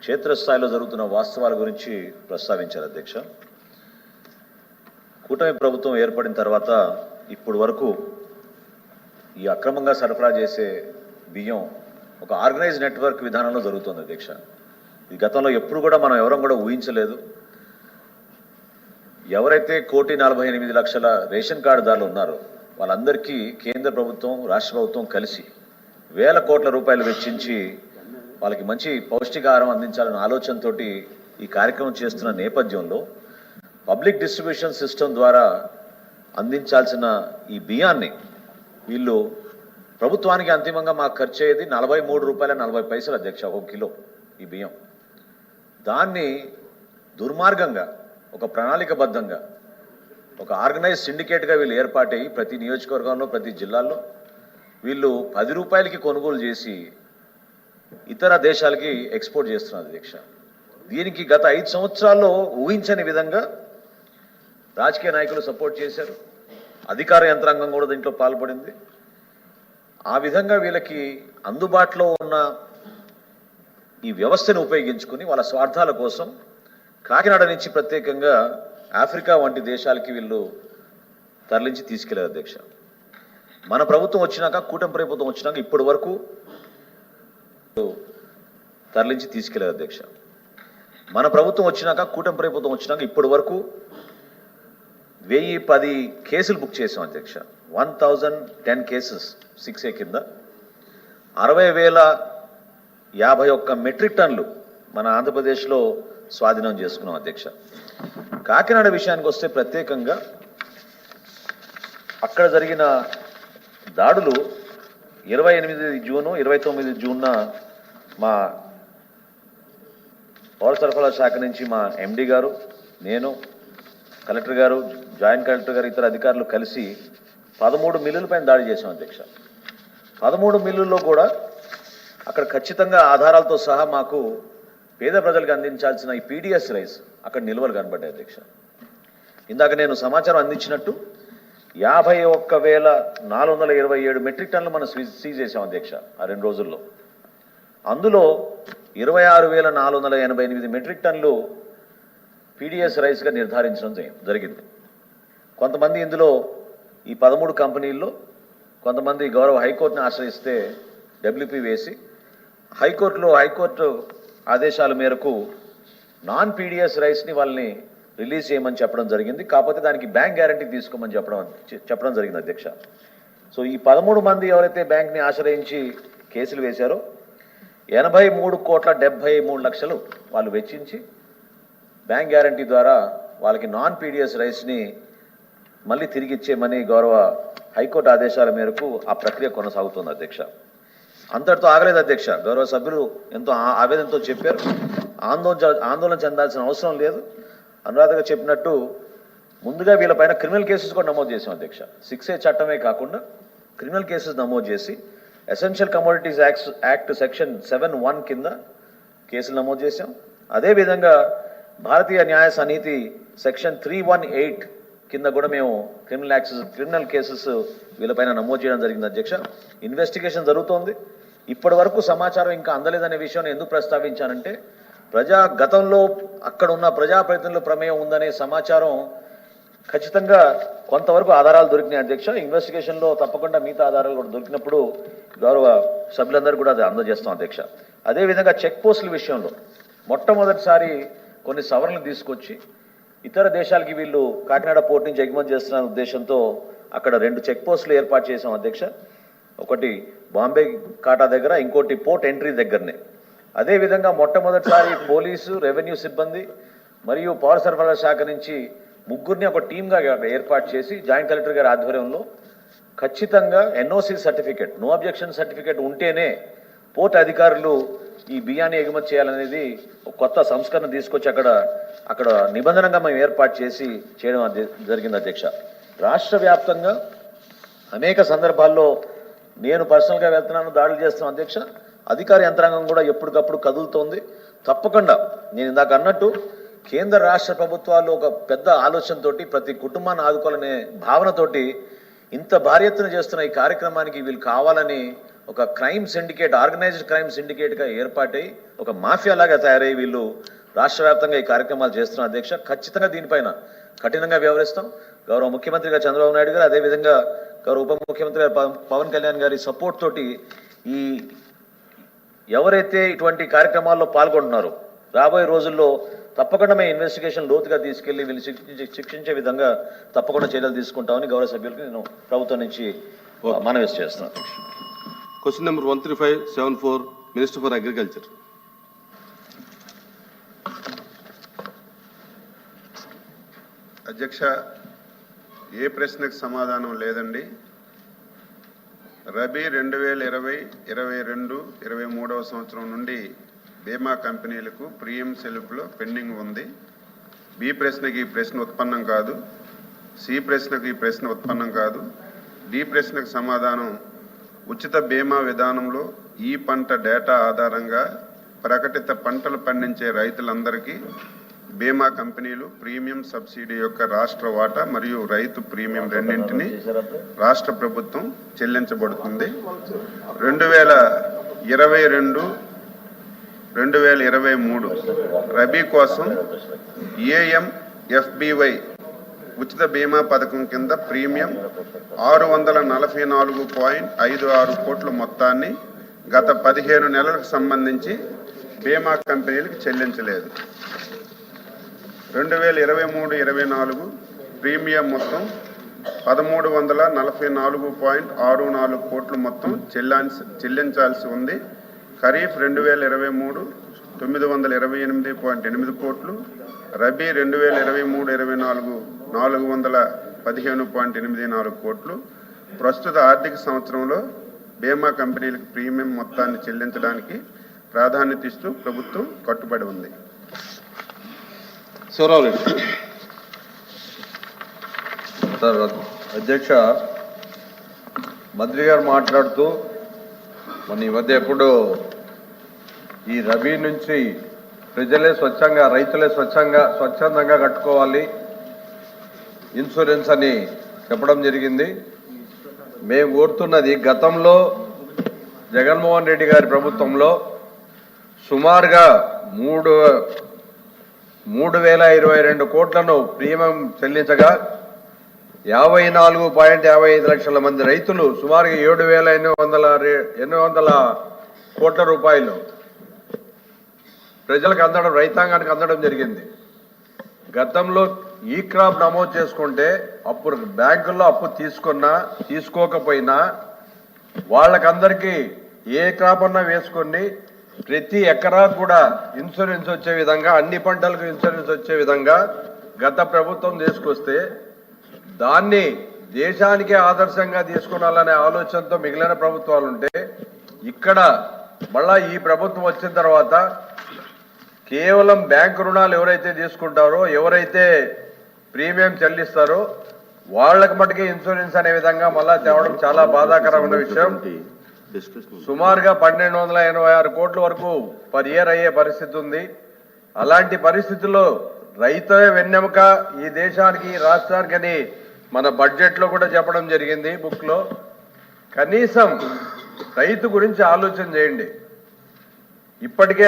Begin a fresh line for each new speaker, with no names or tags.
క్షేత్రస్థాయిలో జరుగుతున్న వాస్తవాల గురించి ప్రస్తావించారు అధ్యక్ష. కూటమి ప్రభుత్వం ఏర్పడిన తర్వాత ఇప్పుడు వరకు ఈ అక్రమంగా సరఫరా చేసే బియ్యం ఒక ఆర్గనైజ్ నెట్వర్క్ విధానంలో జరుగుతుంది అధ్యక్ష. ఈ గతంలో ఎప్పుడు కూడా మనం ఎవరం కూడా ఊహించలేదు. ఎవరైతే 1,48,00,000 రేషన్ కార్డుదారులు ఉన్నారో వాళ్ళందరికీ కేంద్ర ప్రభుత్వం రాష్ట్ర ప్రభుత్వం కలిసి వేల కోట్ల రూపాయలు వెచ్చించి వాళ్ళకి మంచి పౌష్టికాహారం అందించాలనే ఆలోచనతో ఈ కార్యక్రమం చేస్తున్న నేపథ్యంలో పబ్లిక్ డిస్ట్రిబ్యూషన్ సిస్టమ్ ద్వారా అందించాల్సిన ఈ బియ్యాన్ని వీళ్ళు ప్రభుత్వానికి అంతిమంగా మాకు ఖర్చు అయ్యేది ₹43.40 అధ్యక్ష ఒక కిలో ఈ బియ్యం. దాన్ని దుర్మార్గంగా ఒక ప్రణాళికబద్ధంగా ఒక ఆర్గనైజ్ సిండికేట్గా వీళ్ళు ఏర్పాటయ్యి ప్రతి నియోజకవర్గంలో ప్రతి జిల్లాల్లో వీళ్ళు ₹10కి కొనుగోలు చేసి ఇతర దేశాలకి ఎక్స్పోర్ట్ చేస్తున్నారు అధ్యక్ష. దీనికి గత 5 సంవత్సరాల్లో ఊహించని విధంగా రాజకీయ నాయకులు సపోర్ట్ చేశారు, అధికార యంత్రాంగం కూడా దీంట్లో పాల్పడింది. ఆ విధంగా వీళ్ళకి అందుబాటులో ఉన్న ఈ వ్యవస్థను ఉపయోగించుకుని వాళ్ళ స్వార్థాల కోసం కాకినాడ నుంచి ప్రత్యేకంగా ఆఫ్రికా వంటి దేశాలకి వీళ్ళు తరలించి తీసుకెళ్లారు అధ్యక్ష. మన ప్రభుత్వం వచ్చినాక, కూటమి ప్రభుత్వం వచ్చినాక ఇప్పటి వరకు తరలించి తీసుకెళ్లారు అధ్యక్ష. మన ప్రభుత్వం వచ్చినాక, కూటమి ప్రభుత్వం వచ్చినాక ఇప్పటి వరకు 1010 కేసులు బుక్ చేసాం అధ్యక్ష. 1010 కేసెస్ 6A కింద 60,051 మెట్రిక్ టన్నులు మన ఆంధ్రప్రదేశ్లో స్వాధీనం చేసుకున్నాం అధ్యక్ష. కాకినాడ విషయానికి వస్తే ప్రత్యేకంగా అక్కడ జరిగిన దాడులు 28 జూను 29 జూన్న మా పౌర సరఫరా శాఖ నుంచి మా ఎండి గారు, నేను, కలెక్టర్ గారు, జాయింట్ కలెక్టర్ గారు, ఇతర అధికారులు కలిసి 13 మిల్లుల పైన దాడి చేశాం అధ్యక్ష. 13 మిల్లుల్లో కూడా అక్కడ ఖచ్చితంగా ఆధారాలతో సహా మాకు పేద ప్రజలకు అందించాల్సిన ఈ పీడిఎస్ రైస్ అక్కడ నిల్వలు కనబడ్డాయి అధ్యక్ష. ఇందాక నేను సమాచారం అందించినట్టు 51,427 మెట్రిక్ టన్నులు మనం సీజ్ చేసాం అధ్యక్ష ఆ 2 రోజుల్లో. అందులో 26,488 మెట్రిక్ టన్నులు పీడిఎస్ రైస్గా నిర్ధారించడం జరిగింది. కొంతమంది ఇందులో ఈ 13 కంపెనీల్లో కొంతమంది గౌరవ హైకోర్టుని ఆశ్రయిస్తే డబ్ల్యూపీ వేసి హైకోర్టు ఆదేశాల మేరకు నాన్ పీడిఎస్ రైస్ని వాళ్ళని రిలీజ్ చేయమని చెప్పడం జరిగింది. కాకపోతే దానికి బ్యాంక్ గ్యారంటీ తీసుకోమని చెప్పడం జరిగింది అధ్యక్ష. సో ఈ 13 మంది ఎవరైతే బ్యాంక్ని ఆశ్రయించి కేసులు వేశారో 83,73,00,000 వాళ్ళు వెచ్చించి బ్యాంక్ గ్యారంటీ ద్వారా వాళ్ళకి నాన్ పీడిఎస్ రైస్ని మళ్ళీ తిరిగి ఇచ్చేయమని గౌరవ హైకోర్టు ఆదేశాల మేరకు ఆ ప్రక్రియ కొనసాగుతుంది అధ్యక్ష. అంతటితో ఆగలేదు అధ్యక్ష. గౌరవ సభ్యులు ఎంతో ఆవేదనతో చెప్పారు. ఆందోళన చెందాల్సిన అవసరం లేదు. అనురాధగా చెప్పినట్టు ముందుగా వీళ్ళపైన క్రిమినల్ కేసెస్ కూడా నమోదు చేసాం అధ్యక్ష. 6A చట్టమే కాకుండా క్రిమినల్ కేసెస్ నమోదు చేసి ఎసెన్షియల్ కమోడిటీస్ యాక్ట్ సెక్షన్ 7(1) కింద కేసులు నమోదు చేశాం. అదేవిధంగా భారతీయ న్యాయ సమితి సెక్షన్ 318 కింద కూడా మేము క్రిమినల్ కేసెస్ వీళ్ళపైన నమోదు చేయడం జరిగింది అధ్యక్ష. ఇన్వెస్టిగేషన్ జరుగుతోంది. ఇప్పటి వరకు సమాచారం ఇంకా అందలేదనే విషయాన్ని ఎందుకు ప్రస్తావించానంటే గతంలో అక్కడ ఉన్న ప్రజాప్రతినిధుల ప్రమేయం ఉందనే సమాచారం ఖచ్చితంగా కొంతవరకు ఆధారాలు దొరికినాయి అధ్యక్ష. ఇన్వెస్టిగేషన్లో తప్పకుండా మిగతా ఆధారాలు కూడా దొరికినప్పుడు గౌరవ సభ్యులందరూ కూడా అది అందజేస్తాం అధ్యక్ష. అదేవిధంగా చెక్ పోస్టుల విషయంలో మొట్టమొదటిసారి కొన్ని సవరణలు తీసుకొచ్చి ఇతర దేశాలకి వీళ్ళు కాకినాడ పోర్ట్ నుంచి ఎగుమతి చేస్తున్న ఉద్దేశంతో అక్కడ 2 చెక్ పోస్టులు ఏర్పాటు చేసాం అధ్యక్ష. ఒకటి బాంబే కాటా దగ్గర, ఇంకోటి పోర్ట్ ఎంట్రీ దగ్గరనే. అదేవిధంగా మొట్టమొదటిసారి పోలీసు, రెవెన్యూ సిబ్బంది మరియు పౌర సరఫరా శాఖ నుంచి 3 ఒక టీమ్గా ఏర్పాటు చేసి జాయింట్ కలెక్టర్ గారి ఆధ్వర్యంలో ఖచ్చితంగా NOC certificate, no objection certificate ఉంటేనే పోర్ట్ అధికారులు ఈ బియ్యాన్ని ఎగుమతి చేయాలనేది ఒక కొత్త సంస్కరణ తీసుకొచ్చి అక్కడ నిబంధనగా మేము ఏర్పాటు చేసి చేయడం జరిగింది అధ్యక్ష. రాష్ట్ర వ్యాప్తంగా అనేక సందర్భాల్లో నేను పర్సనల్గా వెళ్తున్నాను, దాడులు చేస్తున్నాను అధ్యక్ష. అధికార యంత్రాంగం కూడా ఎప్పటికప్పుడు కదులుతోంది. తప్పకుండా నేను ఇందాక అన్నట్టు కేంద్ర రాష్ట్ర ప్రభుత్వాలు ఒక పెద్ద ఆలోచనతోటి ప్రతి కుటుంబాన్ని ఆదుకోవాలనే భావనతోటి ఇంత భారీ ఎత్తున చేస్తున్న ఈ కార్యక్రమానికి వీళ్ళు కావాలని ఒక క్రైమ్ సిండికేట్, ఆర్గనైజ్డ్ క్రైమ్ సిండికేట్గా ఏర్పాటై ఒక మాఫియా లాగా తయారై వీళ్ళు రాష్ట్ర వ్యాప్తంగా ఈ కార్యక్రమాలు చేస్తున్న అధ్యక్ష. ఖచ్చితంగా దీనిపైన కఠినంగా వ్యవహరిస్తాం. గౌరవ ముఖ్యమంత్రి గారు చంద్రబాబు నాయుడు గారు, అదేవిధంగా గౌరవ ఉప ముఖ్యమంత్రి గారు పవన్ కళ్యాణ్ గారి సపోర్ట్ తోటి ఈ ఎవరైతే ఇటువంటి కార్యక్రమాల్లో పాల్గొంటున్నారో రాబోయే రోజుల్లో తప్పకుండా మేము ఇన్వెస్టిగేషన్ లోతుగా తీసుకెళ్లి వీళ్ళు శిక్షించే విధంగా తప్పకుండా చర్యలు తీసుకుంటామని గౌరవ సభ్యులకు నేను ప్రభుత్వం నుంచి మనవి చేస్తున్నాను.
Question number 13574 minister for agriculture.
అధ్యక్ష, ఏ ప్రశ్నకు సమాధానం లేదండి. రబీ 2020-22-23 సంవత్సరం నుండి బీమా కంపెనీలకు ప్రీమియం చెల్లింపులో పెండింగ్ ఉంది. బి ప్రశ్నకి ఈ ప్రశ్న ఉత్పన్నం కాదు, సి ప్రశ్నకు ఈ ప్రశ్న ఉత్పన్నం కాదు. డి ప్రశ్నకు సమాధానం ఉచిత బీమా విధానంలో ఈ పంట డేటా ఆధారంగా ప్రకటిత పంటలు పండించే రైతులందరికీ బీమా కంపెనీలు ప్రీమియం సబ్సిడీ యొక్క రాష్ట్ర వాటా మరియు రైతు ప్రీమియం రెండింటినీ రాష్ట్ర ప్రభుత్వం చెల్లించబడుతుంది. 2022-2023 రబీ కోసం ఏఎంఎఫ్బివై ఉచిత బీమా పథకం కింద ప్రీమియం 644.56 కోట్ల మొత్తాన్ని గత 15 నెలలకు సంబంధించి బీమా కంపెనీలకు చెల్లించలేదు. 2023-24 ప్రీమియం మొత్తం 1344.64 కోట్ల మొత్తం చెల్లించాల్సి ఉంది. ఖరీఫ్ 2023 928.8 కోట్లు, రబీ 2023-24 415.84 కోట్లు. ప్రస్తుత ఆర్థిక సంవత్సరంలో బీమా కంపెనీలకు ప్రీమియం మొత్తాన్ని చెల్లించడానికి ప్రాధాన్యత ఇస్తూ ప్రభుత్వం కట్టుబడి ఉంది.
శివరావు
సార్ అధ్యక్ష, మంత్రి గారు మాట్లాడుతూ మన ఈ మధ్య ఎప్పుడు ఈ రబీ నుంచి ప్రజలే స్వచ్ఛంగా, రైతులే స్వచ్ఛందంగా కట్టుకోవాలి ఇన్సూరెన్స్ అని చెప్పడం జరిగింది. మేము కోరుతున్నది, గతంలో జగన్మోహన్ రెడ్డి గారి ప్రభుత్వంలో సుమారుగా 3,022 కోట్లను ప్రీమియం చెల్లించగా 54.55 లక్షల మంది రైతులు సుమారుగా 7,800 కోట్ల రూపాయలు ప్రజలకు అందడం, రైతాంగానికి అందడం జరిగింది. గతంలో ఈ క్రాప్ నమోదు చేసుకుంటే అప్పుడు బ్యాంకుల్లో అప్పు తీసుకోకపోయినా వాళ్ళకందరికీ ఏ క్రాప్ అన్నా వేసుకొని ప్రతి ఎకరా కూడా ఇన్సూరెన్స్ వచ్చే విధంగా, అన్ని పంటలకు ఇన్సూరెన్స్ వచ్చే విధంగా గత ప్రభుత్వం తీసుకొస్తే దాన్ని దేశానికే ఆదర్శంగా తీసుకున్నాలనే ఆలోచనతో మిగిలిన ప్రభుత్వాలు ఉంటే, ఇక్కడ మళ్ళా ఈ ప్రభుత్వం వచ్చిన తర్వాత కేవలం బ్యాంకు రుణాలు ఎవరైతే తీసుకుంటారో, ఎవరైతే ప్రీమియం చెల్లిస్తారో వాళ్ళకి మటుకే ఇన్సూరెన్స్ అనే విధంగా మళ్ళా తేవడం చాలా బాధాకరమైన విషయం. సుమారుగా 1,286 కోట్ల వరకు పర్ ఇయర్ అయ్యే పరిస్థితి ఉంది. అలాంటి పరిస్థితుల్లో రైతే వెన్నెముక ఈ దేశానికి, ఈ రాష్ట్రానికి అని మన బడ్జెట్లో కూడా చెప్పడం జరిగింది బుక్ లో. కనీసం రైతు గురించి ఆలోచన చేయండి. ఇప్పటికే